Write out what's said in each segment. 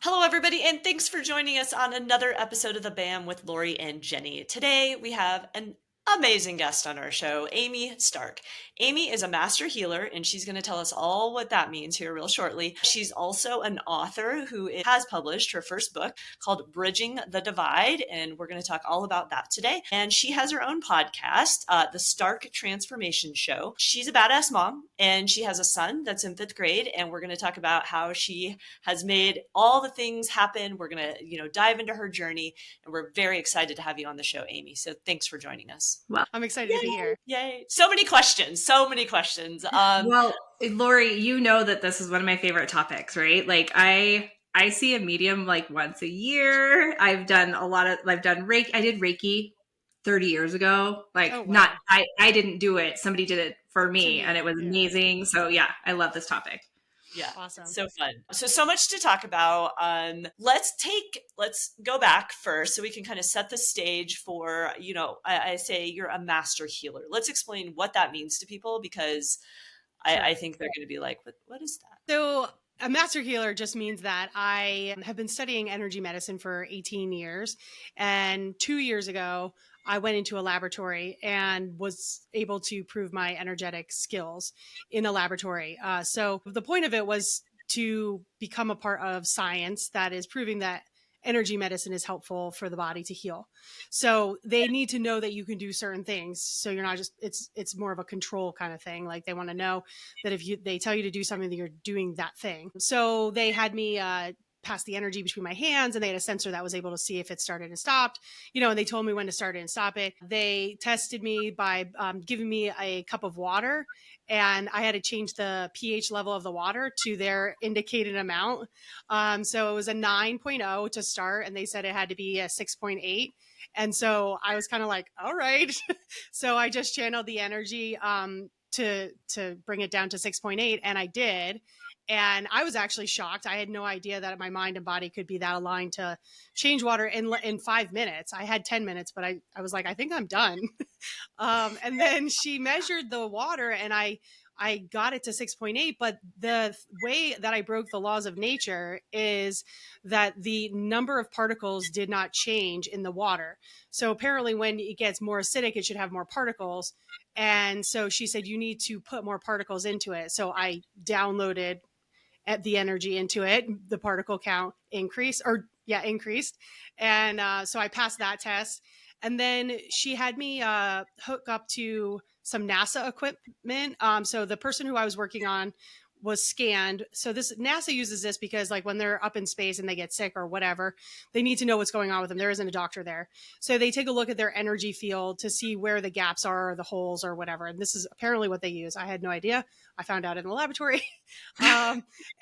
Hello, everybody, and thanks for joining us on another episode of The BAM with Lori and Jenny. Today, we have an amazing guest on our show, Amy Stark. Amy is a master healer, and she's going to tell us all what that means here real shortly. She's also an author who has published her first book called Bridging the Divide, and we're going to talk all about that today. And she has her own podcast, The Stark Transformation Show. She's a badass mom, and she has a son that's in fifth grade, and we're going to talk about how she has made all the things happen. We're going to, dive into her journey, and we're very excited to have you on the show, Amy. So thanks for joining us. Well, I'm excited to be here. Yay. So many questions. Lori, you know that this is one of my favorite topics, right? Like I see a medium like once a year. I've done Reiki. I did Reiki 30 years ago. Like Oh, wow. not I didn't do it. Somebody did it for me and it was Yeah. amazing. So yeah, I love this topic. Yeah. Awesome. So fun. So much to talk about. Let's go back first so we can kind of set the stage for, I say you're a master healer. Let's explain what that means to people because Sure. I think they're going to be like, what is that? So a master healer just means that I have been studying energy medicine for 18 years. And 2 years ago, I went into a laboratory and was able to prove my energetic skills in a laboratory. So the point of it was to become a part of science that is proving that energy medicine is helpful for the body to heal. So they need to know that you can do certain things. So you're not just, it's more of a control kind of thing. Like they want to know that if they tell you to do something, that you're doing that thing. So they had me pass the energy between my hands, and they had a sensor that was able to see if it started and stopped, and they told me when to start it and stop it. They tested me by giving me a cup of water, and I had to change the pH level of the water to their indicated amount. So it was a 9.0 to start, and they said it had to be a 6.8. And so I was kind of like, all right. So I just channeled the energy to bring it down to 6.8, and I did. And I was actually shocked. I had no idea that my mind and body could be that aligned to change water in 5 minutes. I had 10 minutes, but I was like, I think I'm done. And then she measured the water, and I got it to 6.8. But the way that I broke the laws of nature is that the number of particles did not change in the water. So apparently when it gets more acidic, it should have more particles. And so she said, you need to put more particles into it. So I downloaded the energy into it. The particle count increased. And so I passed that test. And then she had me hook up to some NASA equipment. So the person who I was working on was scanned. So NASA uses this because like when they're up in space and they get sick or whatever, they need to know what's going on with them. There isn't a doctor there. So they take a look at their energy field to see where the gaps are or the holes or whatever. And this is apparently what they use. I had no idea. I found out in the laboratory.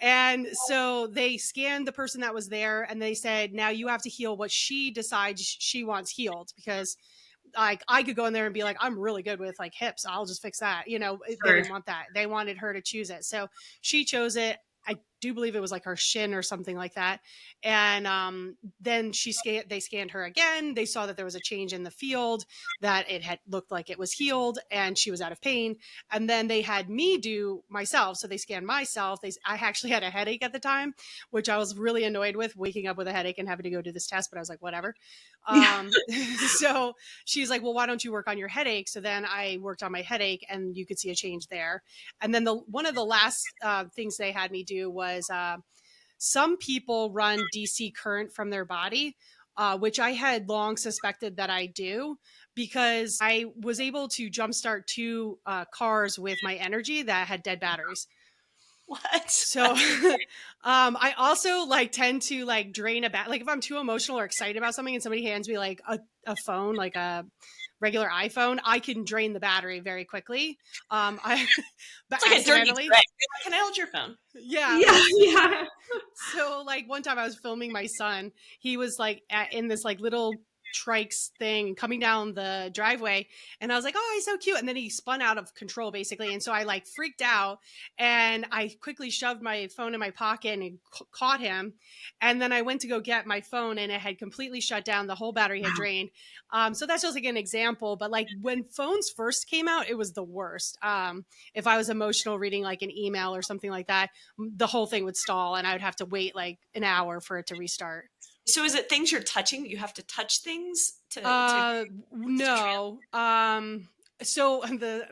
And so they scanned the person that was there, and they said, now you have to heal what she decides she wants healed, because like I could go in there and be like, I'm really good with like hips, I'll just fix that. They didn't want that. They wanted her to choose it. So she chose it. I do believe it was like her shin or something like that. And then they scanned her again. They saw that there was a change in the field, that it had looked like it was healed and she was out of pain. And then they had me do myself. So they scanned myself. I actually had a headache at the time, which I was really annoyed with, waking up with a headache and having to go do this test. But I was like, whatever. So she's like, well, why don't you work on your headache? So then I worked on my headache, and you could see a change there. And then one of the last things they had me do was some people run DC current from their body, which I had long suspected that I do, because I was able to jumpstart 2 cars with my energy that had dead batteries. What? So I also like tend to like drain a bat. Like if I'm too emotional or excited about something and somebody hands me like a phone, like a regular iPhone, I can drain the battery very quickly. But it's like a dirty trick. Can I hold your phone? Yeah. So like one time I was filming my son. He was like in this like little trikes thing coming down the driveway. And I was like, oh, he's so cute. And then he spun out of control basically. And so I like freaked out and I quickly shoved my phone in my pocket and caught him. And then I went to go get my phone and it had completely shut down. The whole battery had drained. So that's just like an example. But like when phones first came out, it was the worst. If I was emotional reading like an email or something like that, the whole thing would stall and I would have to wait like an hour for it to restart. So is it things you're touching? You have to touch things to No. So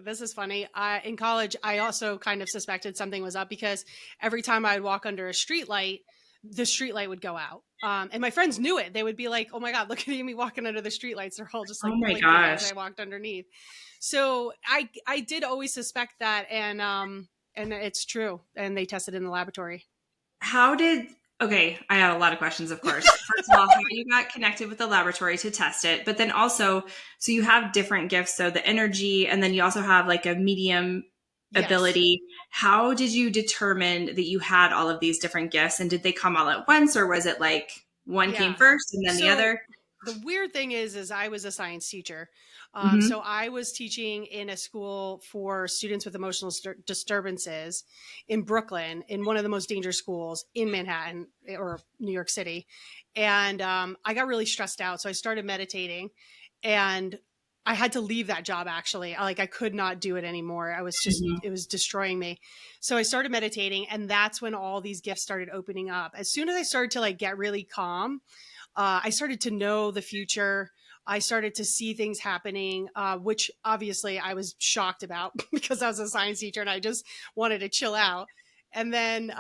this is funny. In college, I also kind of suspected something was up because every time I'd walk under a street light, the street light would go out. And my friends knew it. They would be like, "Oh my God, look at Amy walking under the street lights." They're all just like Oh my blinking as gosh. I walked underneath. So I did always suspect that, and it's true. And they tested in the laboratory. How did, okay, I have a lot of questions, of course. First of all, how you got connected with the laboratory to test it, but then also, so you have different gifts, so the energy, and then you also have like a medium Yes. ability. How did you determine that you had all of these different gifts, and did they come all at once, or was it like one came Yeah. first and then the other? The weird thing is I was a science teacher. Mhm. So I was teaching in a school for students with emotional disturbances in Brooklyn, in one of the most dangerous schools in Manhattan or New York City. And I got really stressed out. So I started meditating and I had to leave that job actually. I could not do it anymore. I was just, Mhm. it was destroying me. So I started meditating and that's when all these gifts started opening up. As soon as I started to like get really calm, I started to know the future. I started to see things happening, which obviously I was shocked about because I was a science teacher and I just wanted to chill out. And then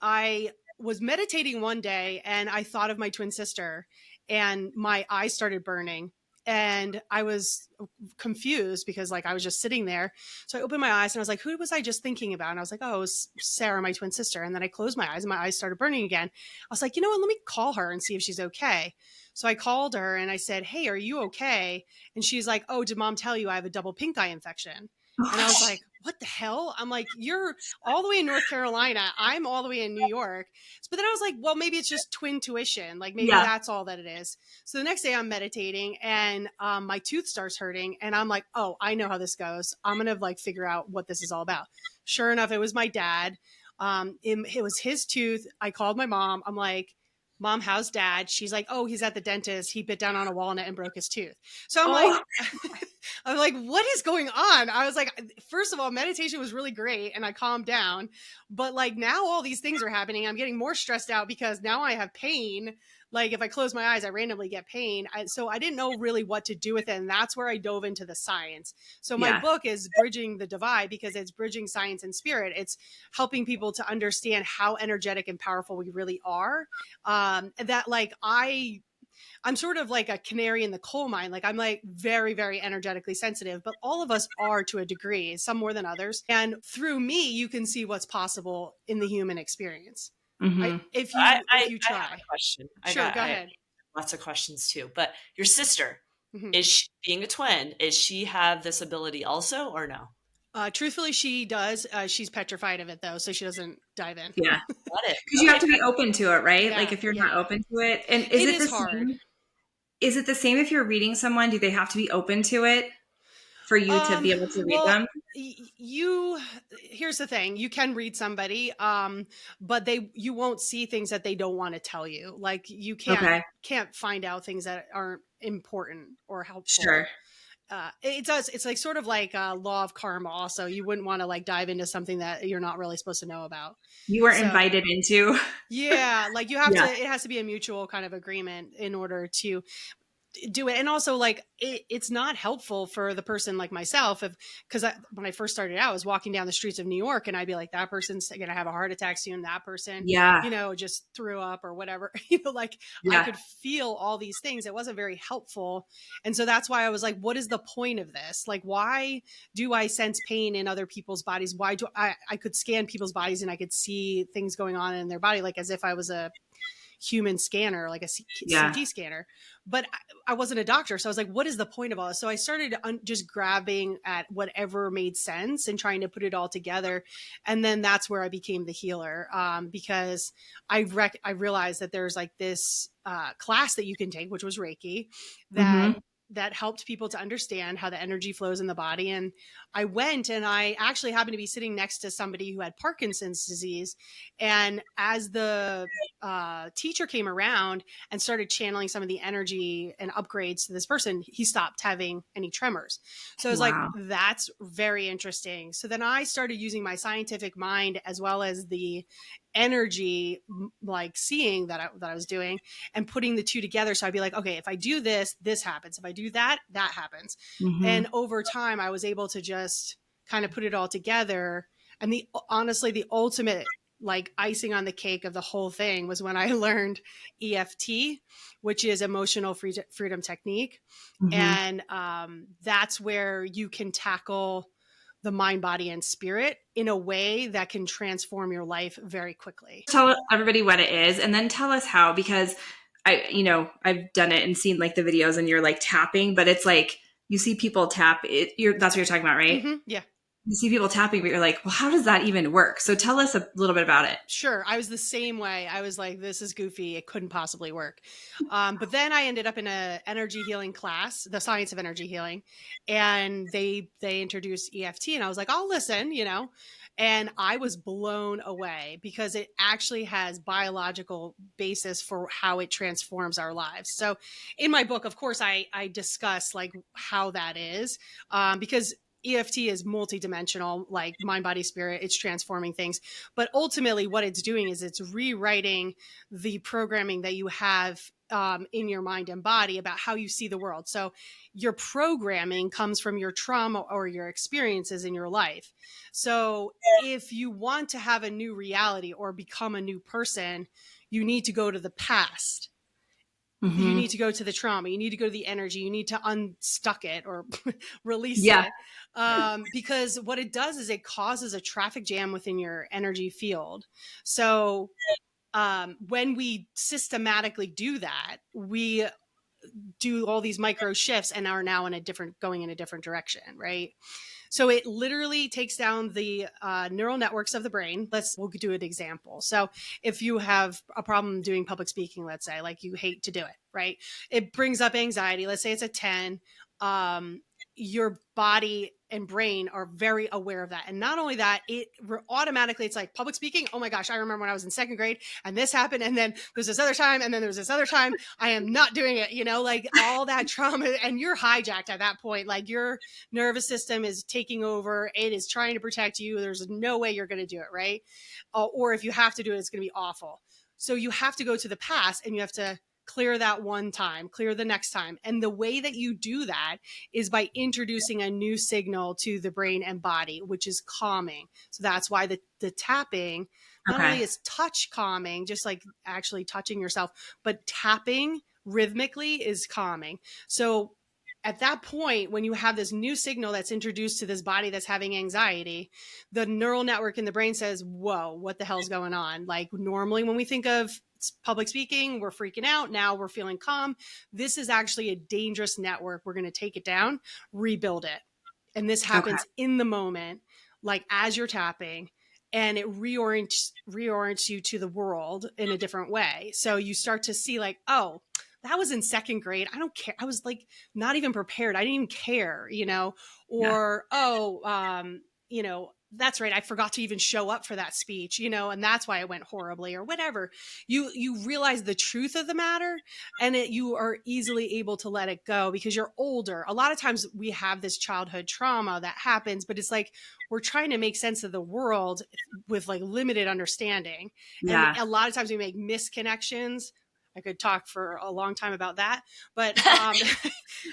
I was meditating one day and I thought of my twin sister and my eyes started burning. And I was confused because like I was just sitting there. So I opened my eyes and I was like, who was I just thinking about? And I was like, oh, it was Sarah, my twin sister. And then I closed my eyes and my eyes started burning again. I was like, you know what? Let me call her and see if she's okay. So I called her and I said, hey, are you okay? And she's like, oh, did mom tell you I have a double pink eye infection? And I was like, what the hell? I'm like, you're all the way in North Carolina. I'm all the way in New York. But then I was like, well, maybe it's just twin tuition. Like maybe Yeah. that's all that it is. So the next day I'm meditating and my tooth starts hurting. And I'm like, oh, I know how this goes. I'm going to like figure out what this is all about. Sure enough, it was my dad. It was his tooth. I called my mom. I'm like, Mom, how's dad? She's like, oh, he's at the dentist. He bit down on a walnut and broke his tooth. So I'm Oh, like, I'm like, what is going on? I was like, first of all, meditation was really great and I calmed down. But like now all these things are happening. I'm getting more stressed out because now I have pain. Like if I close my eyes, I randomly get pain. So I didn't know really what to do with it. And that's where I dove into the science. So my yeah. book is Bridging the Divide because it's bridging science and spirit. It's helping people to understand how energetic and powerful we really are. That like I'm sort of like a canary in the coal mine. Like I'm like very, very energetically sensitive, but all of us are to a degree, some more than others. And through me, you can see what's possible in the human experience. Hmm. If I, if I, you I have try. a question. Sure, go I have ahead. lots of questions too. But your sister, Mhm. is she, being a twin, is she have this ability also or no? Truthfully, she does. She's petrified of it though, so she doesn't dive in. Yeah. Got it. Because you have Okay. to be open to it, right? Like Yeah, if you're not yeah. open to it. And is It it is the hard. same? Is it the same if you're reading someone? Do they have to be open to it for you to be able to read Well, them? you here's the thing. You can read somebody, but you won't see things that they don't want to tell you. Like you Okay. can't find out things that aren't important or Sure. helpful. It does. It's like sort of like a law of karma. Also, you wouldn't want to like dive into something that you're not really supposed to know about. You weren't So invited into. yeah, like you have to. Yeah. It has to be a mutual kind of agreement in order to do it. And also like it's not helpful for the person like myself if because when I first started out I was walking down the streets of New York and I'd be like that person's gonna have a heart attack soon, that person Yeah. just threw up or whatever. Like I Yeah. could feel all these things. It wasn't very helpful. And so that's why I was like, what is the point of this? Like why do I sense pain in other people's bodies? Why do I could scan people's bodies and I could see things going on in their body like as if I was a human scanner, like a Yeah. CT scanner. But I wasn't a doctor. So I was like, what is the point of all this? So I started just grabbing at whatever made sense and trying to put it all together. And then that's where I became the healer, because I realized that there's like this class that you can take, which was Reiki, that Mm-hmm. that helped people to understand how the energy flows in the body. And I went, and I actually happened to be sitting next to somebody who had Parkinson's disease. And as the teacher came around and started channeling some of the energy and upgrades to this person, he stopped having any tremors. So I was like, Wow. that's very interesting. So then I started using my scientific mind as well as the energy, like seeing that I was doing, and putting the two together. So I'd be like, okay, if I do this, this happens. If I do that, that happens. Mm-hmm. And over time, I was able to just kind of put it all together. And honestly, the ultimate like icing on the cake of the whole thing was when I learned EFT, which is emotional freedom technique. Mm-hmm. And that's where you can tackle the mind, body, and spirit in a way that can transform your life very quickly. Tell everybody what it is, and then tell us how, because I've done it and seen like the videos, and you're like tapping, but it's like you see people tap it. That's what you're talking about, right? Yeah. You see people tapping, but you're like, well, how does that even work? So tell us a little bit about it. Sure. I was the same way. I was like, this is goofy. It couldn't possibly work. But then I ended up in a energy healing class, the science of energy healing. And they introduced EFT, and I was like, I'll listen, and I was blown away because it actually has biological basis for how it transforms our lives. So in my book, of course, I discuss like how that is, because EFT is multidimensional, like mind, body, spirit. It's transforming things. But ultimately, what it's doing is it's rewriting the programming that you have in your mind and body about how you see the world. So your programming comes from your trauma or your experiences in your life. So if you want to have a new reality or become a new person, you need to go to the past. You Mm-hmm. need to go to the trauma. You need to go to the energy. You need to unstuck it or release Yeah. it. Because what it does is it causes a traffic jam within your energy field. So when we systematically do that, we do all these micro shifts and are now going in a different direction, right? So it literally takes down the neural networks of the brain. We'll do an example. So if you have a problem doing public speaking, let's say, like you hate to do it, right? It brings up anxiety. Let's say it's a 10. Your body and brain are very aware of that. And not only that, automatically, it's like public speaking. Oh my gosh, I remember when I was in second grade and this happened. And then there's this other time. And then there's this other time. I am not doing it, like all that trauma. And you're hijacked at that point. Like your nervous system is taking over. It is trying to protect you. There's no way you're going to do it, right? Or if you have to do it, it's going to be awful. So you have to go to the past and you have to clear that one time, clear the next time. And the way that you do that is by introducing a new signal to the brain and body, which is calming. So that's why the tapping not Okay. only is touch calming, just like actually touching yourself, but tapping rhythmically is calming. So at that point, when you have this new signal that's introduced to this body that's having anxiety, the neural network in the brain says, whoa, what the hell's going on? Like normally when we think of public speaking, we're freaking out. Now we're feeling calm. This is actually a dangerous network. We're going to take it down, rebuild it. And this Okay. happens in the moment, like as you're tapping, and it reorients you to the world in a different way. So you start to see like, oh, that was in second grade. I don't care. I was like not even prepared. I didn't even care, Yeah. or, that's right. I forgot to even show up for that speech, and that's why it went horribly or whatever. You realize the truth of the matter, and you are easily able to let it go because you're older. A lot of times we have this childhood trauma that happens, but it's like we're trying to make sense of the world with like limited understanding. And Yeah. a lot of times we make misconnections. I could talk for a long time about that, but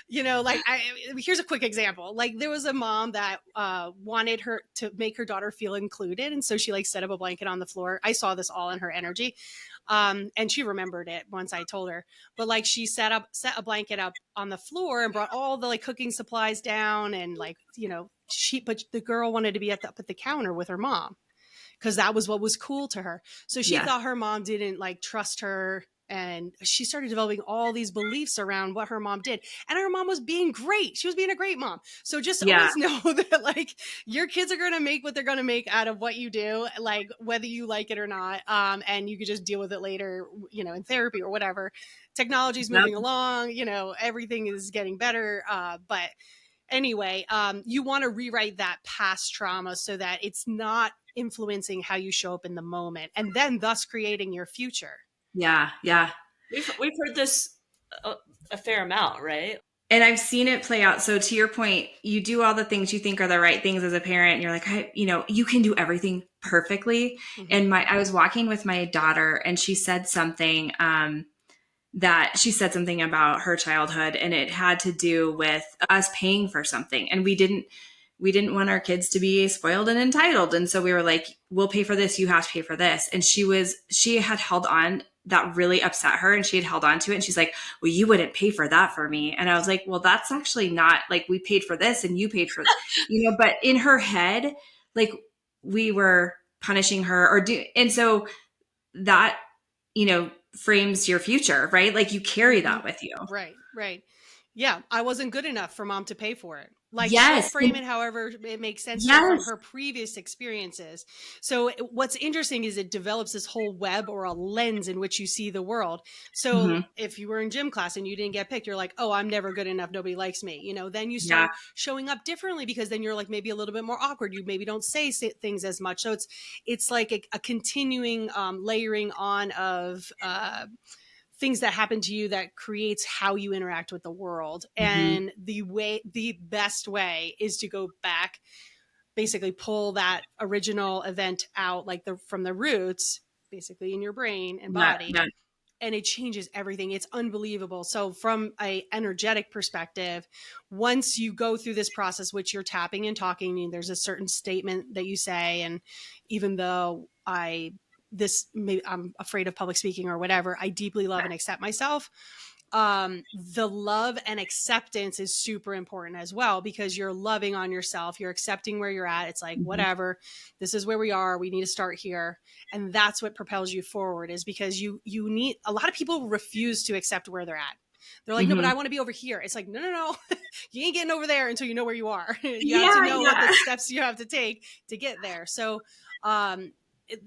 here's a quick example. Like there was a mom that wanted her to make her daughter feel included, and so she like set up a blanket on the floor. I saw this all in her energy, and she remembered it once I told her. But like she set a blanket up on the floor and brought all the like cooking supplies down, and like but the girl wanted to be up at the counter with her mom because that was what was cool to her. So she Yeah. thought her mom didn't like trust her And she started developing all these beliefs around what her mom did. And her mom was being great. She was being a great mom. So just Yeah. always know that like your kids are going to make what they're going to make out of what you do, like whether you like it or not. And you could just deal with it later, you know, in therapy or whatever. Technology is Yep. moving along, you know, everything is getting better. But anyway, you want to rewrite that past trauma so that it's not influencing how you show up in the moment, and then thus creating your future. Yeah. Yeah. We've heard this a fair amount, right? And I've seen it play out. So to your point, you do all the things you think are the right things as a parent. And you're like, you can do everything perfectly. Mm-hmm. And I was walking with my daughter and she said something, about her childhood, and it had to do with us paying for something. And we didn't want our kids to be spoiled and entitled. And so we were like, we'll pay for this. You have to pay for this. And she had held on. That really upset her, and she had held on to it. And she's like, well, you wouldn't pay for that for me. And I was like, well, that's actually not, like, we paid for this and you paid for, but in her head, like, we were punishing her and so that, frames your future, right? Like, you carry that with you. Right. Yeah, I wasn't good enough for mom to pay for it. Like, she'll Yes. frame it however it makes sense to her from Yes. her previous experiences. So what's interesting is it develops this whole web or a lens in which you see the world. So if you were in gym class and you didn't get picked, you're like, oh, I'm never good enough. Nobody likes me. Then you start showing up differently, because then you're like maybe a little bit more awkward. You maybe don't say things as much. So it's like a continuing layering on of things that happen to you that creates how you interact with the world. And the best way is to go back, basically pull that original event out, like from the roots, basically in your brain and body. Yeah. And it changes everything. It's unbelievable. So from a energetic perspective, once you go through this process, which you're tapping and talking, and there's a certain statement that you say, and even though I'm afraid of public speaking or whatever, I deeply love and accept myself. The love and acceptance is super important as well, because you're loving on yourself. You're accepting where you're at. It's like, whatever, this is where we are. We need to start here. And that's what propels you forward, is because you need, a lot of people refuse to accept where they're at. They're like, no, but I want to be over here. It's like, no. You ain't getting over there until you know where you are. You have to know what the steps you have to take to get there. So,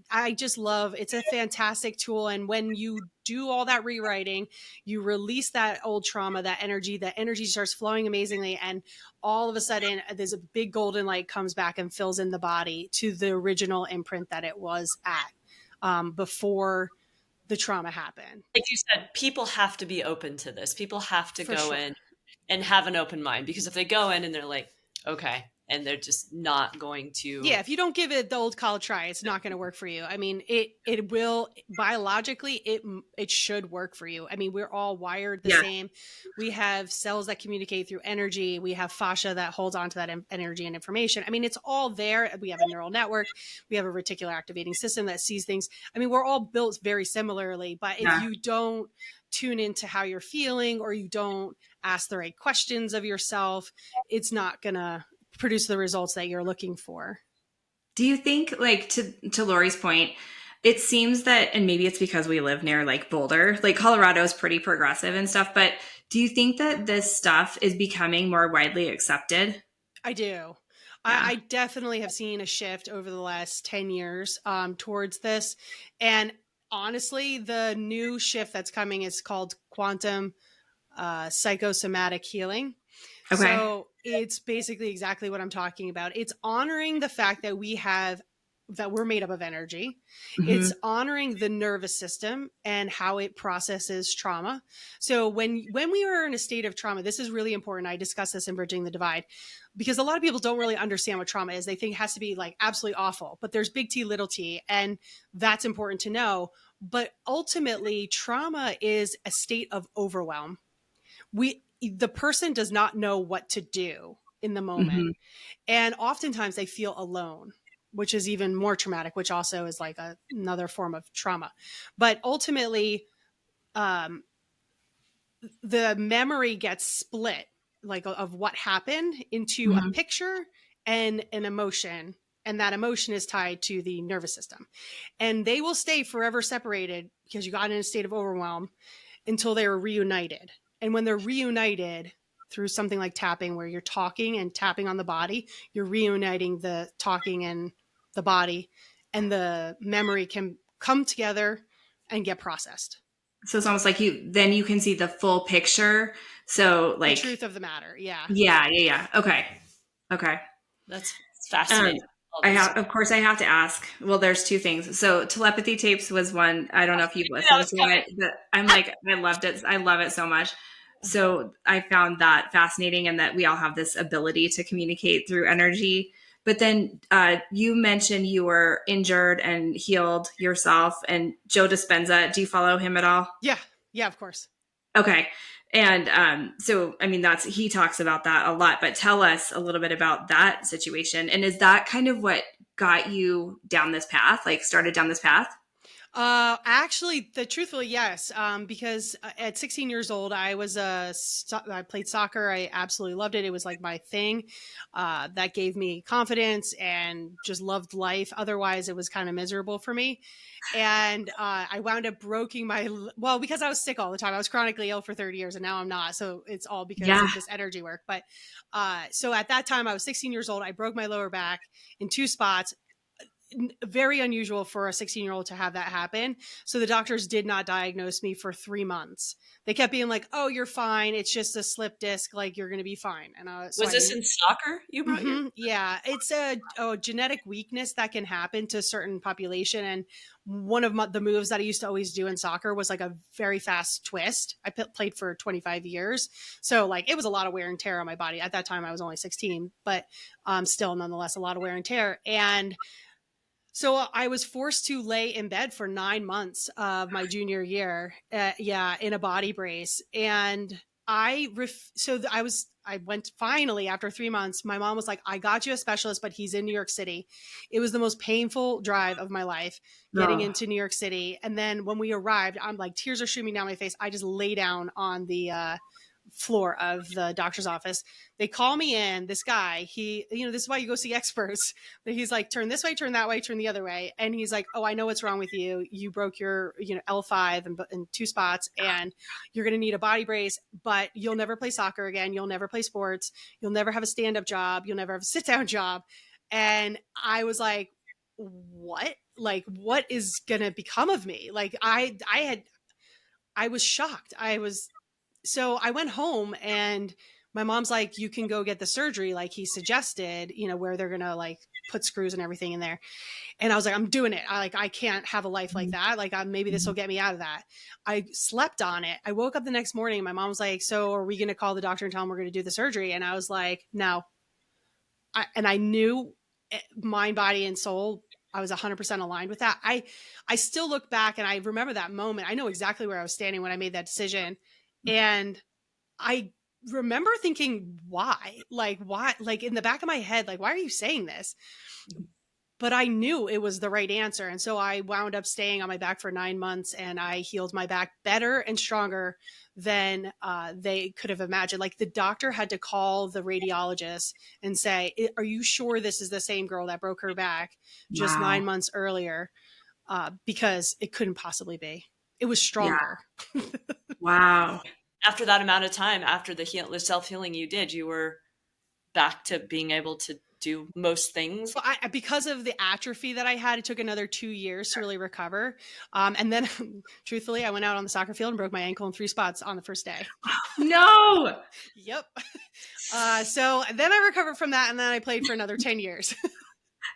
I just love, it's a fantastic tool. And when you do all that rewriting, you release that old trauma, that energy starts flowing amazingly. And all of a sudden there's a big golden light comes back and fills in the body to the original imprint that it was at before the trauma happened. Like you said, people have to be open to this. People have to go in and have an open mind, because if they go in and they're like, okay, and they're just not going to. Yeah, if you don't give it the old college try, it's not going to work for you. I mean, it will, biologically, it should work for you. I mean, we're all wired the same. We have cells that communicate through energy. We have fascia that holds on to that energy and information. I mean, it's all there. We have a neural network. We have a reticular activating system that sees things. I mean, we're all built very similarly, but if you don't tune into how you're feeling, or you don't ask the right questions of yourself, it's not going to produce the results that you're looking for. Do you think, like, to Lori's point, it seems that, and maybe it's because we live near like Boulder, like Colorado is pretty progressive and stuff, but do you think that this stuff is becoming more widely accepted? I do. I definitely have seen a shift over the last 10 years towards this. And honestly, the new shift that's coming is called quantum psychosomatic healing. Okay. So it's basically exactly what I'm talking about. It's honoring the fact that we're made up of energy. It's honoring the nervous system and how it processes trauma. So when we are in a state of trauma, this is really important. I discuss this in Bridging the Divide, because a lot of people don't really understand what trauma is. They think it has to be like absolutely awful, but there's big T, little t, and that's important to know. But ultimately, trauma is a state of overwhelm. The person does not know what to do in the moment. And oftentimes they feel alone, which is even more traumatic, which also is like another form of trauma. But ultimately, the memory gets split, like, of what happened, into a picture and an emotion. and that emotion is tied to the nervous system. And they will stay forever separated because you got in a state of overwhelm until they are reunited. And when they're reunited through something like tapping, where you're talking and tapping on the body, you're reuniting the talking and the body, and the memory can come together and get processed. So it's almost like you can see the full picture. So The like, truth of the matter. Yeah. yeah. Okay. That's fascinating. I have to ask. Well, there's two things. So telepathy tapes was one. I don't know if you've listened to it, but I'm like, I loved it. I love it so much. So I found that fascinating, and that we all have this ability to communicate through energy. But then you mentioned you were injured and healed yourself, and Joe Dispenza. Do you follow him at all? Yeah. Yeah, of course. Okay. And so, I mean, he talks about that a lot, but tell us a little bit about that situation. And is that kind of what got you down this path, like started down this path? Actually, truthfully, yes. Because at 16 years old, I played soccer. I absolutely loved it. It was like my thing. That gave me confidence and just loved life. Otherwise, it was kind of miserable for me. And I wound up because I was sick all the time. I was chronically ill for 30 years, and now I'm not. So it's all because of this energy work. But so at that time, I was 16 years old. I broke my lower back in 2 spots. Very unusual for a 16-year-old to have that happen. So the doctors did not diagnose me for 3 months. They kept being like, "Oh, you're fine. It's just a slip disc. Like, you're going to be fine." And was this in soccer you brought Yeah, it's a genetic weakness that can happen to a certain population. And one of the moves that I used to always do in soccer was like a very fast twist. I played for 25 years. So like it was a lot of wear and tear on my body. At that time, I was only 16, but still nonetheless, a lot of wear and tear. And so I was forced to lay in bed for 9 months of my junior year, in a body brace. And I went finally after 3 months. My mom was like, "I got you a specialist, but he's in New York City." It was the most painful drive of my life getting into New York City. And then when we arrived, I'm like, tears are streaming down my face. I just lay down on the floor of the doctor's office. They call me in. This guy, this is why you go see experts. He's like, turn this way, turn that way, turn the other way. And he's like, "Oh, I know what's wrong with you. You broke your, L5 in 2 spots, and you're going to need a body brace, but you'll never play soccer again. You'll never play sports. You'll never have a stand-up job. You'll never have a sit-down job." And I was like, what? Like, what is going to become of me? Like I was shocked. So I went home, and my mom's like, "You can go get the surgery like he suggested, where they're going to like put screws and everything in there." And I was like, "I'm doing it. I can't have a life like that. Like maybe this will get me out of that." I slept on it. I woke up the next morning, and my mom was like, "So are we going to call the doctor and tell him we're going to do the surgery?" And I was like, "No." I knew mind, body, and soul, I was 100% aligned with that. I still look back, and I remember that moment. I know exactly where I was standing when I made that decision. And I remember thinking, why? Like, why? Like in the back of my head, like, why are you saying this? But I knew it was the right answer. And so I wound up staying on my back for 9 months, and I healed my back better and stronger than they could have imagined. Like the doctor had to call the radiologist and say, "Are you sure this is the same girl that broke her back just 9 months earlier?" Because it couldn't possibly be. It was stronger. Yeah. Wow. After that amount of time, after the self-healing you did, you were back to being able to do most things? Well, because of the atrophy that I had, it took another 2 years to really recover. And then truthfully, I went out on the soccer field and broke my ankle in 3 spots on the first day. No. Yep. So then I recovered from that, and then I played for another 10 years.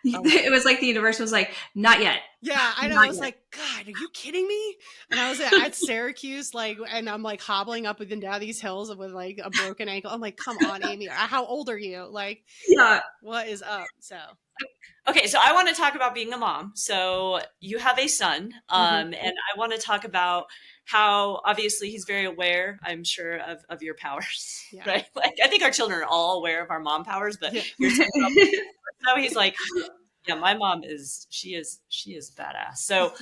It was like the universe was like, "Not yet." Yeah, I know. I was like, "God, are you kidding me?" And I was at Syracuse, and I'm like hobbling up and down these hills with like a broken ankle. I'm like, "Come on, Amy, how old are you? Like, yeah, what is up?" So, okay, so I want to talk about being a mom. So you have a son, and I want to talk about how obviously he's very aware, I'm sure, of your powers, right? Like I think our children are all aware of our mom powers, but so he's like, "Yeah, my mom she is badass." So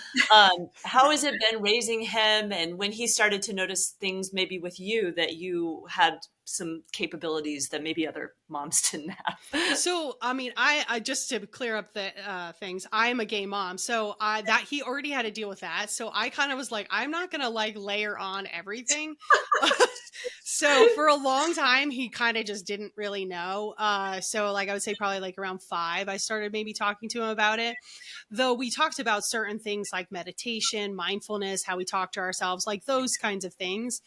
how has it been raising him, and when he started to notice things maybe with you that you had some capabilities that maybe other moms didn't have. So, I mean, I just to clear up the things, I'm a gay mom, so that he already had to deal with that. So I kind of was like, I'm not gonna like layer on everything. So for a long time, he kind of just didn't really know. So like I would say probably like around 5, I started maybe talking to him about it. Though we talked about certain things like meditation, mindfulness, how we talk to ourselves, like those kinds of things.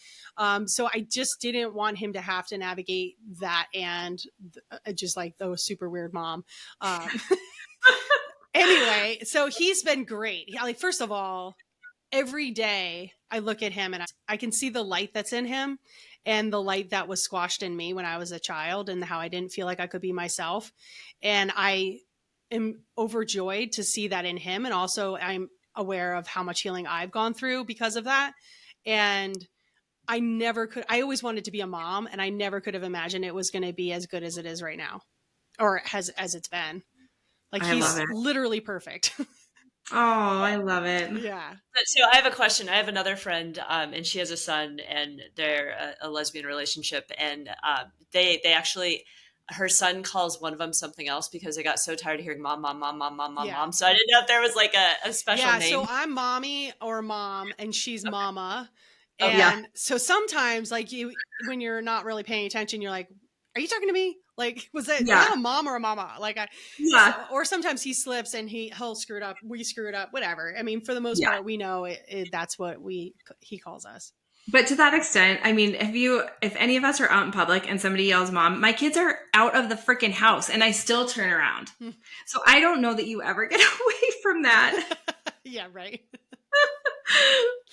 So I just didn't want him to have to navigate that and just like the super weird mom. Anyway, so he's been great. Like, first of all, every day I look at him and I can see the light that's in him and the light that was squashed in me when I was a child and how I didn't feel like I could be myself. And I am overjoyed to see that in him. And also I'm aware of how much healing I've gone through because of that. And I always wanted to be a mom and I never could have imagined it was going to be as good as it is right now or as it's been. Like I love he's it. literally perfect. Oh, I love it. Yeah. So I have a question. I have another friend, and she has a son, and they're a lesbian relationship, and they actually, her son calls one of them something else because they got so tired of hearing mom, mom, mom, mom, mom, mom, Yeah. mom. So I didn't know if there was like a special Yeah, name. so I'm mommy or mom and she's Okay. mama. Okay. Yeah. And so sometimes like when you're not really paying attention, you're like, are you talking to me? Like, was Yeah. that a mom or a mama? Like Yeah. or sometimes he slips and he'll screw it up. We screw it up, whatever. I mean, for the most Yeah. part, we know that's what he calls us. But to that extent, I mean, if any of us are out in public and somebody yells mom, my kids are out of the freaking house and I still turn around. So I don't know that you ever get away from that. Yeah, right.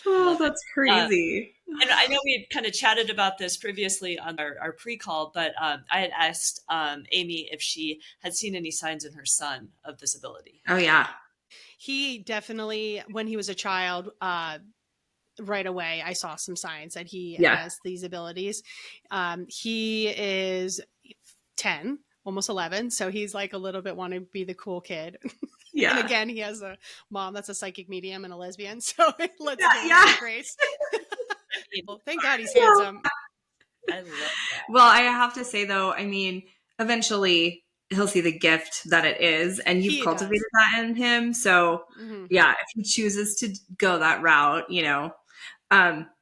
Oh, that's crazy. And I know we had kind of chatted about this previously on our pre-call, but I had asked Amy if she had seen any signs in her son of this ability. Oh, yeah. He definitely, when he was a child, right away, I saw some signs that he Yeah. has these abilities. He is 10, almost 11. So he's like a little bit want to be the cool kid. Yeah. And again, he has a mom that's a psychic medium and a lesbian. So let's Yeah, give him yeah. grace. Well, thank God he's handsome. I love that. Well, I have to say though, I mean, eventually he'll see the gift that it is, and you've He cultivated does. that in him. So Mhm. yeah, if he chooses to go that route,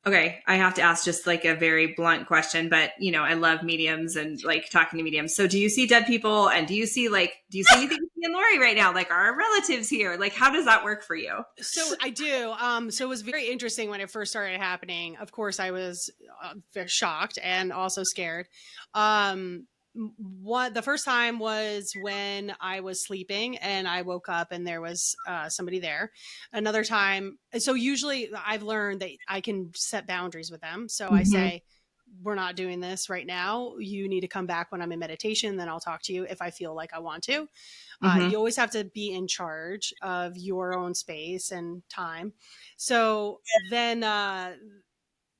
okay, I have to ask just like a very blunt question, but I love mediums and like talking to mediums. So do you see dead people, and do you see anything with me and Lori right now? Like, our relatives here? Like, how does that work for you? So I do. So it was very interesting when it first started happening. Of course, I was very shocked and also scared. What the first time was when I was sleeping and I woke up and there was somebody there. Another time, so usually I've learned that I can set boundaries with them. So I Mhm. say, we're not doing this right now. You need to come back when I'm in meditation. Then I'll talk to you if I feel like I want to. Mhm. You always have to be in charge of your own space and time. So then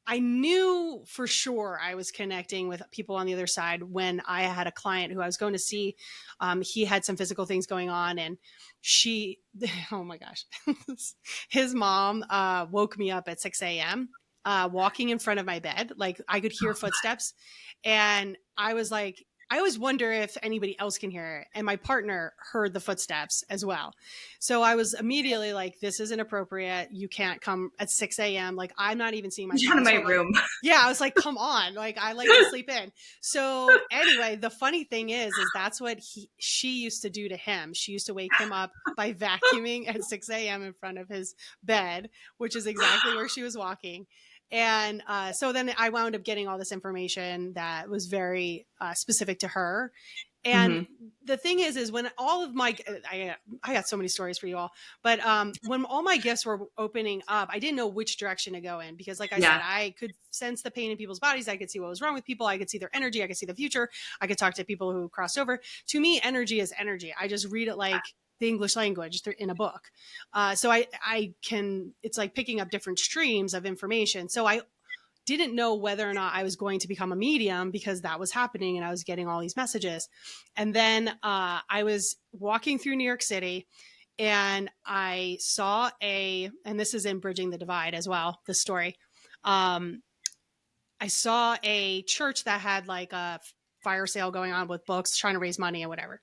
I knew for sure I was connecting with people on the other side when I had a client who I was going to see. He had some physical things going on, and she, oh my gosh, his mom woke me up at 6 a.m. Walking in front of my bed. Like I could hear footsteps, and I was like, I always wonder if anybody else can hear it. And my partner heard the footsteps as well. So I was immediately like, this is inappropriate. You can't come at 6 a.m. Like, I'm not even seeing my Get out of child. my So like, room. yeah, I was like, come on. Like, I like to sleep in. So anyway, the funny thing is that's what she used to do to him. She used to wake him up by vacuuming at 6 a.m. in front of his bed, which is exactly where she was walking. And so then I wound up getting all this information that was very specific to her. And Mhm. the thing is when all of my, I got so many stories for you all, but when all my gifts were opening up, I didn't know which direction to go in because like I said, Yeah. I could sense the pain in people's bodies. I could see what was wrong with people. I could see their energy. I could see the future. I could talk to people who crossed over. To me, energy is energy. I just read it like the English language in a book. So I can, it's like picking up different streams of information. So I didn't know whether or not I was going to become a medium because that was happening and I was getting all these messages. And then I was walking through New York City and I saw and this is in Bridging the Divide as well, the story. I I saw a church that had like a fire sale going on with books, trying to raise money and whatever.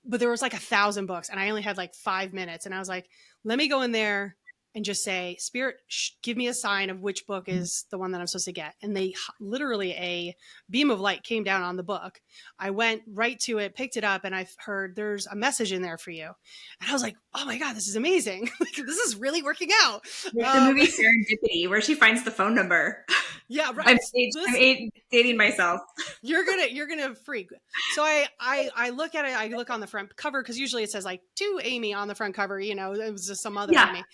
But there was like 1,000 books, and I only had like 5 minutes. And I was like, let me go in there and just say, Spirit, give me a sign of which book is the one that I'm supposed to get. And they literally, a beam of light came down on the book. I went right to it, picked it up, and I heard, there's a message in there for you. And I was like, oh my God, this is amazing. This is really working out. Like the movie Serendipity, where she finds the phone number. Yeah, right. I'm dating myself. You're gonna freak. So I look at it. I look on the front cover, because usually it says like to Amy on the front cover. It was just some other Amy,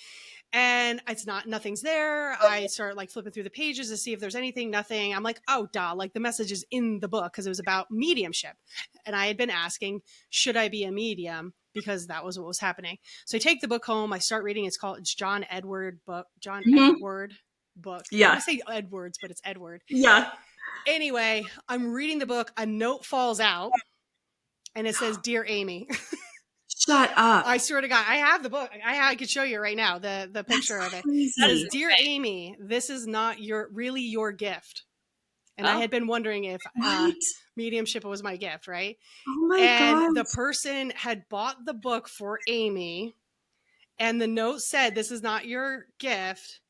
and it's not. Nothing's there. I start like flipping through the pages to see if there's anything. Nothing. I'm like, oh, duh. Like the message is in the book, because it was about mediumship, and I had been asking, should I be a medium? Because that was what was happening. So I take the book home. I start reading. It's John Edward book. Edward book. Yeah. I say Edwards, but it's Edward. Yeah. Anyway, I'm reading the book. A note falls out, and it says, "Dear Amy." Shut up. I swear to God, I have the book. I could show you right now the picture of it. It says, "Dear Amy, this is not really your gift." And I had been wondering if mediumship was my gift, right? Oh my God. God. The person had bought the book for Amy, and the note said, "This is not your gift."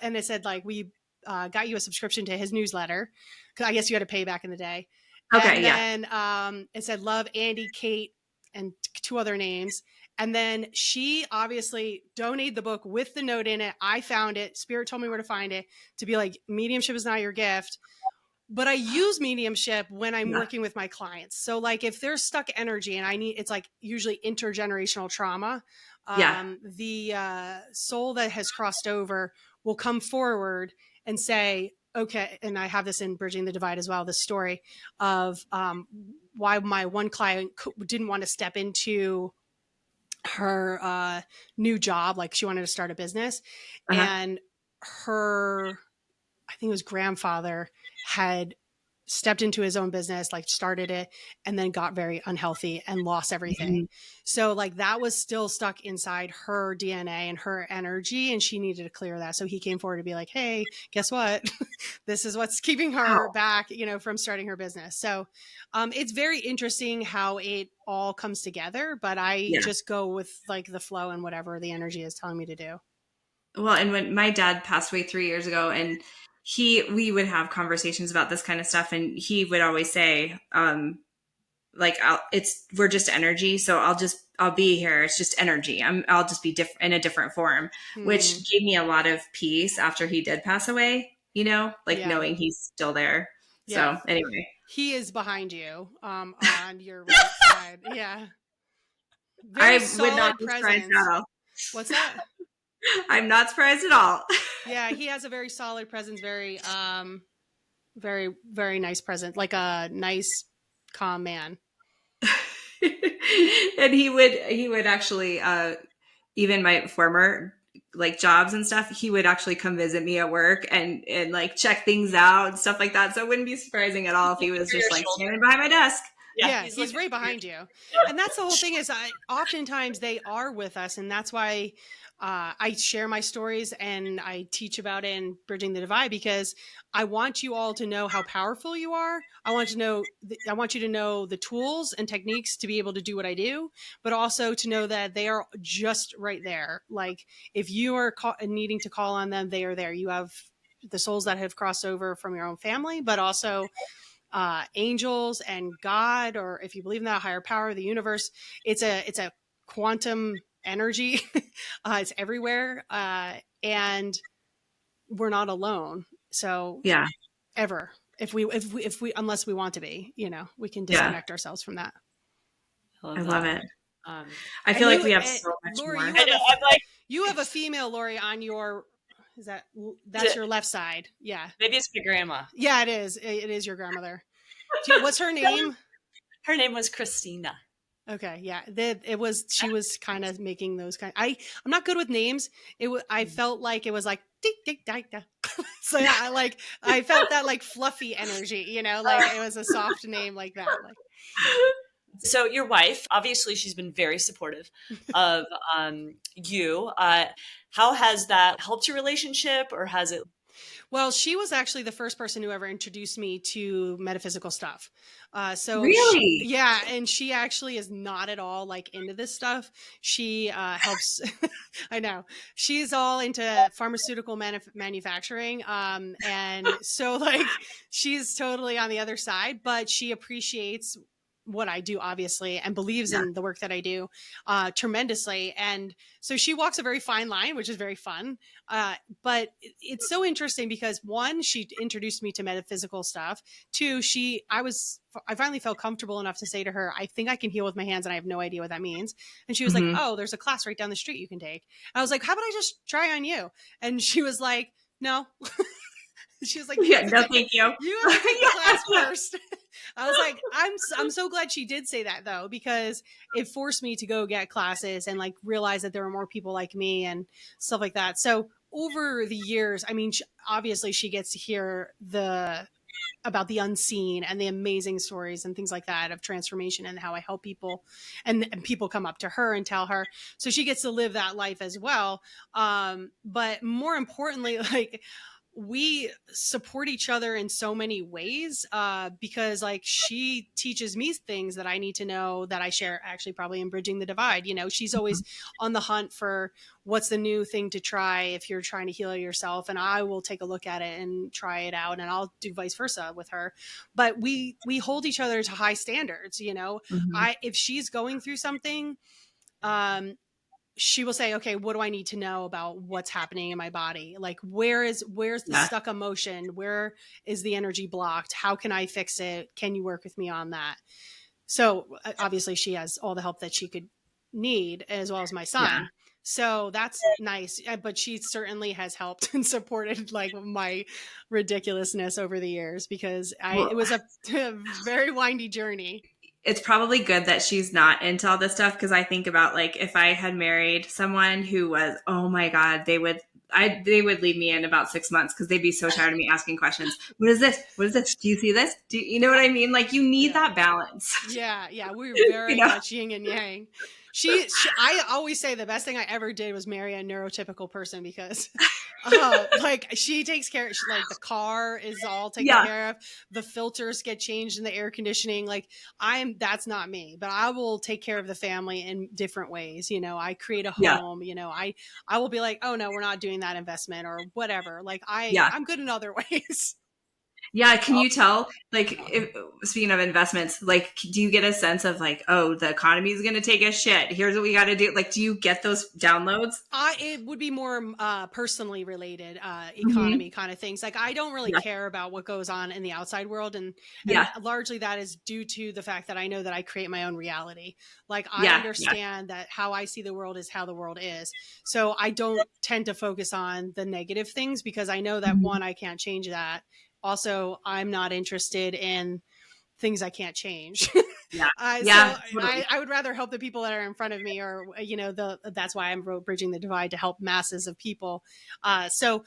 And it said, like, we got you a subscription to his newsletter, because I guess you had to pay back in the day. Okay, and then it said, love, Andy, Kate, and 2 other names. And then she obviously donated the book with the note in it. I found it. Spirit told me where to find it, to be like, mediumship is not your gift. But I use mediumship when I'm working with my clients. So like if there's stuck energy and it's like usually intergenerational trauma, the soul that has crossed over will come forward and say, okay, and I have this in Bridging the Divide as well, the story of why my one client didn't want to step into her new job. Like she wanted to start a business, and her, I think it was grandfather, had stepped into his own business, like started it, and then got very unhealthy and lost everything. Mm-hmm. So like that was still stuck inside her DNA and her energy, and she needed to clear that. So he came forward to be like, hey, guess what? This is what's keeping her back, from starting her business. So it's very interesting how it all comes together, but I just go with like the flow and whatever the energy is telling me to do. Well, and when my dad passed away 3 years ago, and we would have conversations about this kind of stuff, and he would always say, we're just energy. So I'll be here. It's just energy. I'll just be in a different form, which gave me a lot of peace after he did pass away, knowing he's still there. Yeah. So anyway, he is behind you, on your right side. Yeah. Very would not be surprised at all. What's that? I'm not surprised at all. Yeah, he has a very solid presence, very, very, very nice presence, like a nice, calm man. And he would actually, even my former like jobs and stuff, he would actually come visit me at work and like check things out and stuff like that. So it wouldn't be surprising at all if he was just like standing behind my desk. Yeah, he's right behind you. And that's the whole thing is oftentimes they are with us. And that's why I share my stories and I teach about it in Bridging the Divide, because I want you all to know how powerful you are. I want you to know the tools and techniques to be able to do what I do, but also to know that they are just right there. Like if you are needing to call on them, they are there. You have the souls that have crossed over from your own family, but also angels and God, or if you believe in that, higher power, the universe. It's a quantum energy. It's everywhere, and we're not alone. So ever, if we unless we want to be, we can disconnect ourselves from that. I love it. I feel like we have so much Lori, more. You have a female Lori on your. That's your left side? Yeah. Maybe it's my grandma. Yeah, it is. It is your grandmother. What's her name? Her name was Christina. Okay, yeah. She was kind of making those kind. I'm not good with names. I felt like it was like tick tick tick tick. So yeah, I felt that like fluffy energy, like it was a soft name like that. Like. So your wife, obviously, she's been very supportive of you. How has that helped your relationship, or has it? Well, she was actually the first person who ever introduced me to metaphysical stuff. Really? Yeah, and she actually is not at all like into this stuff. She helps. I know she's all into pharmaceutical manufacturing, and so like she's totally on the other side, but she appreciates what I do, obviously, and believes Yeah. in the work that I do tremendously. And so she walks a very fine line, which is very fun. But it's so interesting because one, she introduced me to metaphysical stuff. Two, I finally felt comfortable enough to say to her, I think I can heal with my hands and I have no idea what that means. And she was like, Hmm. oh, there's a class right down the street you can take. I was like, how about I just try on you? And she was like, no. She was like, Yeah, no, thank you. you have to take the class Yeah. first. I was like, I'm so glad she did say that though, because it forced me to go get classes and like realize that there were more people like me and stuff like that. So over the years, I mean, obviously she gets to hear about the unseen and the amazing stories and things like that of transformation and how I help people, and people come up to her and tell her. So she gets to live that life as well. But more importantly, like we support each other in so many ways because like she teaches me things that I need to know that I share actually probably in bridging the divide. You know, she's always on the hunt for what's the new thing to try if you're trying to heal yourself, and I will take a look at it and try it out, and I'll do vice versa with her. But we hold each other to high standards, you know. Mhm. If she's going through something, um she will say, okay, what do I need to know about what's happening in my body? Like, where's the Yeah. stuck emotion? Where is the energy blocked? How can I fix it? Can you work with me on that? So obviously she has all the help that she could need, as well as my Yeah. son. So that's nice. But she certainly has helped and supported like my ridiculousness over the years, because it Well, was a very windy journey. it's probably good that she's not into all this stuff, because I think about like if I had married someone who was, oh my God, they would leave me in about 6 months because they'd be so tired of me asking questions. What is this? What is this? Do you see this? You know what I mean? Like you need Yeah. that balance. Yeah, we're You very know? much yin and yang. I always say the best thing I ever did was marry a neurotypical person, because, like she takes care. Like the car is all taken Yeah. care of. The filters get changed in the air conditioning. Like that's not me, but I will take care of the family in different ways. You know, I create a Yeah. home. You know, I will be like, oh no, we're not doing that investment or whatever. Like Yeah. I'm good in other ways. Yeah, can you tell, like, speaking of investments, like, do you get a sense of like, oh, the economy is going to take a shit. Here's what we got to do. Like, do you get those downloads? It would be more personally related, Hmm. economy kind of things. Like I don't really Yeah. care about what goes on in the outside world, and Yeah. largely that is due to the fact that I know that I create my own reality. Like I Yeah. Yeah. understand that how I see the world is how the world is. So I don't tend to focus on the negative things, because I know that Mhm. one, I can't change that. Also, I'm not interested in things I can't change. Yeah. So Yeah. Totally. I would rather help the people that are in front of me, or you know, that's why I'm bridging the divide, to help masses of people. So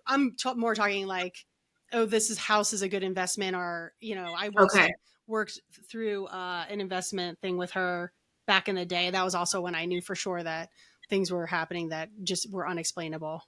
I'm more talking like, oh, house is a good investment, or you know, I once Okay. worked through an investment thing with her back in the day. That was also when I knew for sure that things were happening that just were unexplainable.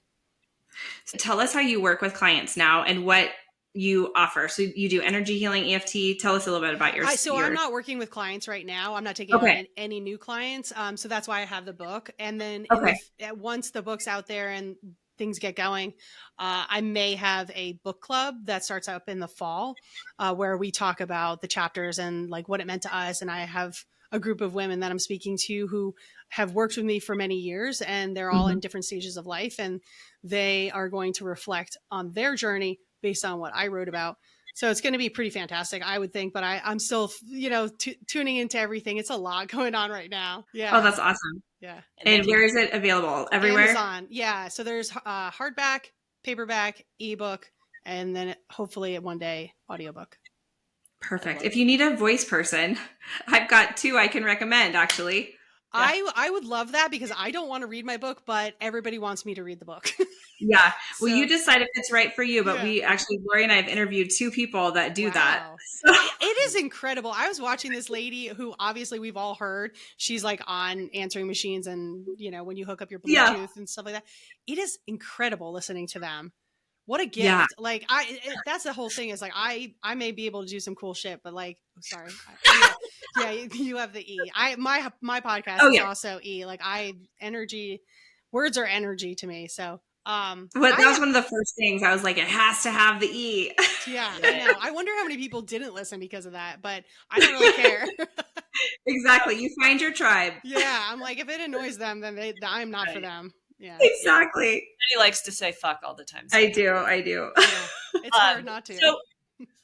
So tell us how you work with clients now and what you offer. So you do energy healing, EFT. Tell us a little bit about So I'm your. not working with clients right now. I'm not taking on Okay. any new clients. So that's why I have the book. And then Okay. once the book's out there and things get going, I may have a book club that starts up in the fall, where we talk about the chapters and like what it meant to us. And I have a group of women that I'm speaking to who have worked with me for many years, and they're all in Hmm. different stages of life, and they are going to reflect on their journey based on what I wrote about. So it's going to be pretty fantastic, I would think. But I'm still, you know, tuning into everything. It's a lot going on right now. Oh, Yeah. that's awesome. Yeah. And then And where is it available? Everywhere? Amazon. Yeah. So there's hardback, paperback, ebook, and then hopefully one day audiobook. I Perfect. love If you need a voice person, I've got two I can recommend actually. Yeah. I would love that, because I don't want to read my book, but everybody wants me to read the book. Yeah. Well, you So decide if it's right for you, but yeah. we actually, Lori and I have interviewed two people that do that. Wow. So, It is incredible. I was watching this lady who obviously we've all heard. She's like on answering machines, and, you know, when you hook up your yeah. Bluetooth and stuff like that, it is incredible listening to them. what a Yeah. gift. Like that's the whole thing is like, I may be able to do some cool shit, but like, sorry. Yeah, you have the E. My podcast Oh is yeah. also E. Like energy, words are energy to me. So, But that was one of the first things I was like, it has to have the E. yeah, I know. I wonder how many people didn't listen because of that, but I don't really care. Exactly. You find your tribe. Yeah, I'm like, if it annoys them, then I'm not for Right. them. Yeah, Exactly. He likes to say fuck all the time. So. I do. yeah. It's hard not to. So,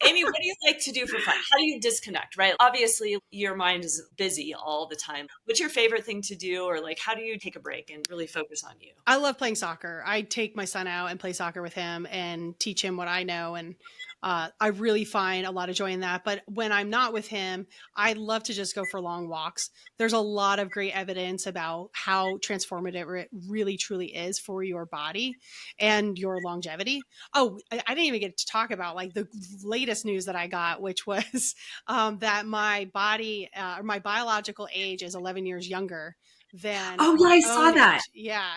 Amy, what do you like to do for fun? How do you disconnect, right? Obviously, your mind is busy all the time. What's your favorite thing to do? Or like, how do you take a break and really focus on you? I love playing soccer. I take my son out and play soccer with him and teach him what I know. And I really find a lot of joy in that. But when I'm not with him, I love to just go for long walks. There's a lot of great evidence about how transformative it really truly is for your body and your longevity. Oh, I didn't even get to talk about like the latest news that I got, which was that my body or my biological age is 11 years younger than Oh yeah, my I own saw that. age. Yeah.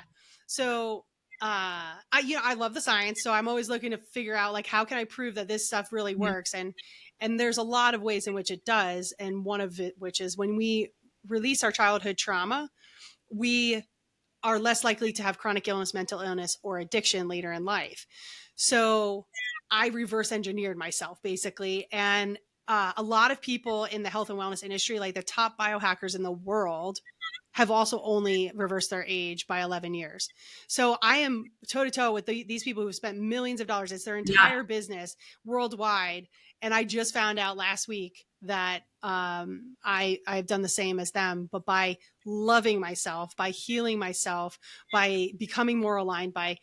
So I love the science, so I'm always looking to figure out like how can I prove that this stuff really Yeah. works, and there's a lot of ways in which it does, and one of it which is when we release our childhood trauma, we are less likely to have chronic illness, mental illness, or addiction later in life. So I reverse engineered myself basically. And a lot of people in the health and wellness industry, like the top biohackers in the world, have also only reversed their age by 11 years. So I am toe to toe with these people who've spent millions of dollars. It's their Yeah. entire business worldwide. And I just found out last week that I've done the same as them, but by loving myself, by healing myself, by becoming more aligned, by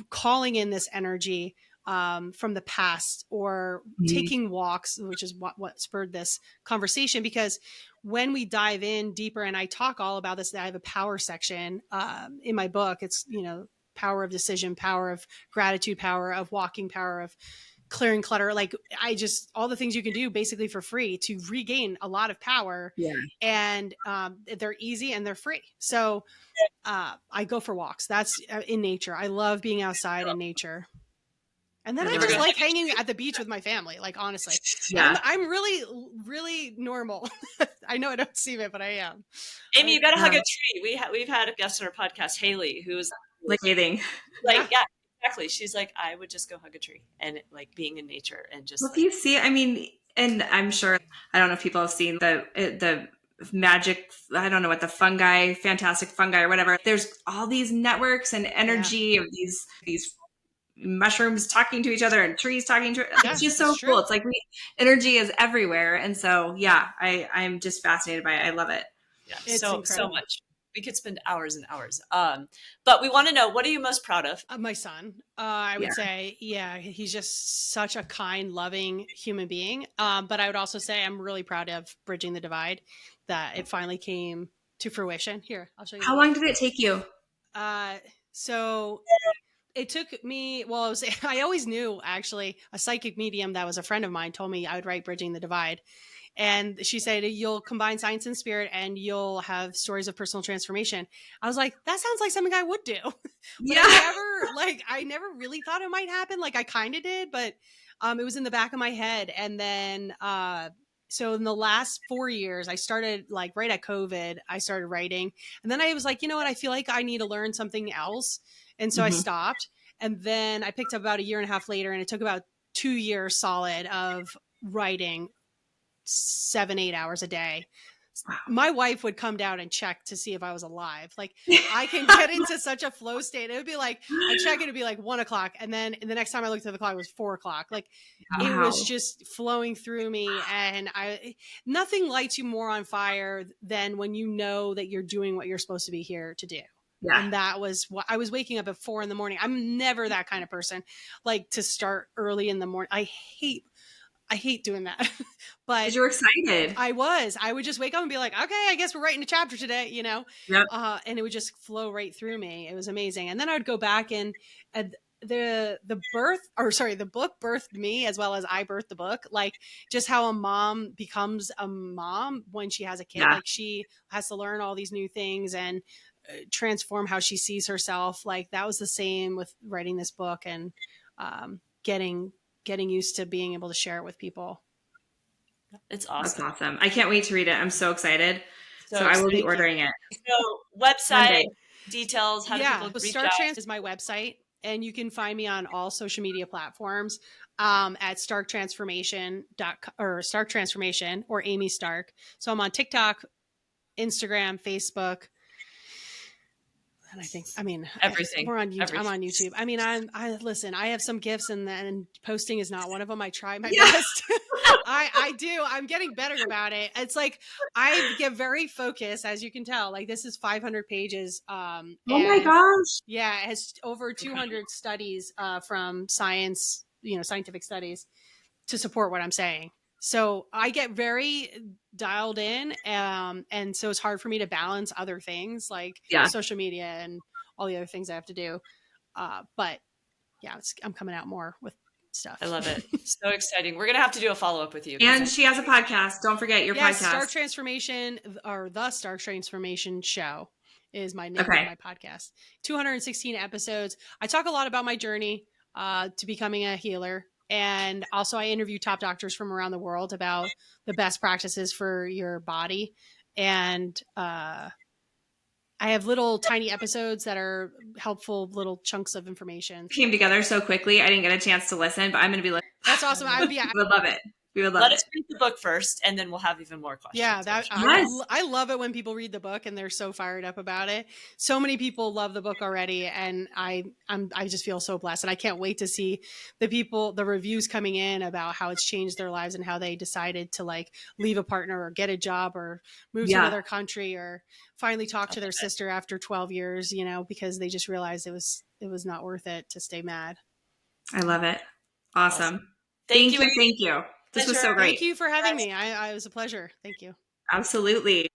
calling in this energy from the past, or taking walks, which is what spurred this conversation. Because when we dive in deeper, and I talk all about this, I have a power section in my book. It's, power of decision, power of gratitude, power of walking, power of clearing clutter. Like all the things you can do basically for free to regain a lot of power. Yeah. And they're easy and they're free. So I go for walks. That's in nature. I love being outside in nature. And then I Never just go like hike a hanging tree. at the beach with my family, like honestly. And Yeah. I'm really, really normal. I know I don't seem it, but I am. Amy, you Like, got to hug a tree. We've had a guest on our podcast, Haley, who's Like anything. like, yeah. exactly. She's like, I would just go hug a tree and like being in nature and just Well, like, do you see? I mean, and I'm sure I don't know if people have seen the magic. I don't know what the fungi, fantastic fungi or whatever. There's all these networks and energy of these mushrooms talking to each other and trees talking to. Yeah, It's just it's so true. cool. It's like energy is everywhere, and so yeah, I'm just fascinated by it. I love it. yeah, It's so incredible. much. We could spend hours and hours. But we want to know, what are you most proud of? My son, I would Yeah. say, yeah, he's just such a kind, loving human being. But I would also say I'm really proud of Bridging the Divide, that it finally came to fruition. Here, I'll show you the How long book. did it take you? So it took me, well, I always knew actually a psychic medium that was a friend of mine told me I would write Bridging the Divide. And she said, you'll combine science and spirit and you'll have stories of personal transformation. I was like, that sounds like something I would do. But Yeah. I never really thought it might happen. Like I kind of did, but it was in the back of my head. And then, so in the last 4 years, I started like right at COVID, I started writing. And then I was like, you know what? I feel like I need to learn something else. And so I Mhm. stopped. And then I picked up about a year and a half later, and it took about 2 years solid of writing 7-8 hours a day. Wow. My wife would come down and check to see if I was alive. Like I can get into such a flow state. It would be like I check, it would be like 1 o'clock, and then the next time I looked at the clock, it was 4 o'clock. Like it Wow. was just flowing through me, and nothing lights you more on fire than when you know that you're doing what you're supposed to be here to do. Yeah. And that was what I was waking up at 4 a.m. I'm never that kind of person, like to start early in the morning. I hate doing that. But Because you were excited. I would just wake up and be like, okay, I guess we're writing a chapter today, Yep. and it would just flow right through me. It was amazing. And then I would go back and the book birthed me as well as I birthed the book. Like just how a mom becomes a mom when she has a kid, Yeah. like she has to learn all these new things and transform how she sees herself. Like that was the same with writing this book. And getting used to being able to share it with people. It's That's awesome. awesome. I can't wait to read it. I'm so excited. So I will excited. be ordering it. So website Monday. details, how do people reach Star out? Trans is my website, and you can find me on all social media platforms at Stark Transformation or Stark Transformation or Amy Stark. So I'm on TikTok, Instagram, Facebook. And I think, I mean, Everything. we're on YouTube. Everything. I'm on YouTube. I mean, listen, I have some gifts and posting is not one of them. I try my Yeah. best. I do. I'm getting better about it. It's like, I get very focused, as you can tell. Like, this is 500 pages. Oh my gosh. Yeah, it has over 200 studies from science, scientific studies to support what I'm saying. So I get very dialed in. And so it's hard for me to balance other things like social media and all the other things I have to do. But yeah, I'm coming out more with stuff. I love it. So exciting. We're going to have to do a follow-up with you. And she has a podcast. Don't forget your podcast. Stark Transformation, or the Stark Transformation Show is my name of my podcast. 216 episodes. I talk a lot about my journey to becoming a healer. And also I interview top doctors from around the world about the best practices for your body. And I have little tiny episodes that are helpful, little chunks of information. Came together so quickly. I didn't get a chance to listen, but I'm going to be listening. That's awesome. I would love it. We would love Let it. us read the book first, and then we'll have even more questions. Yeah, I love it when people read the book and they're so fired up about it. So many people love the book already, and I just feel so blessed, and I can't wait to see the reviews coming in about how it's changed their lives and how they decided to like leave a partner or get a job or move to another country or finally talk to their sister after 12 years, because they just realized it was not worth it to stay mad. I love it. Awesome. Thank you. Thank you. This was so great. Thank you for having me. It was a pleasure. Thank you. Absolutely.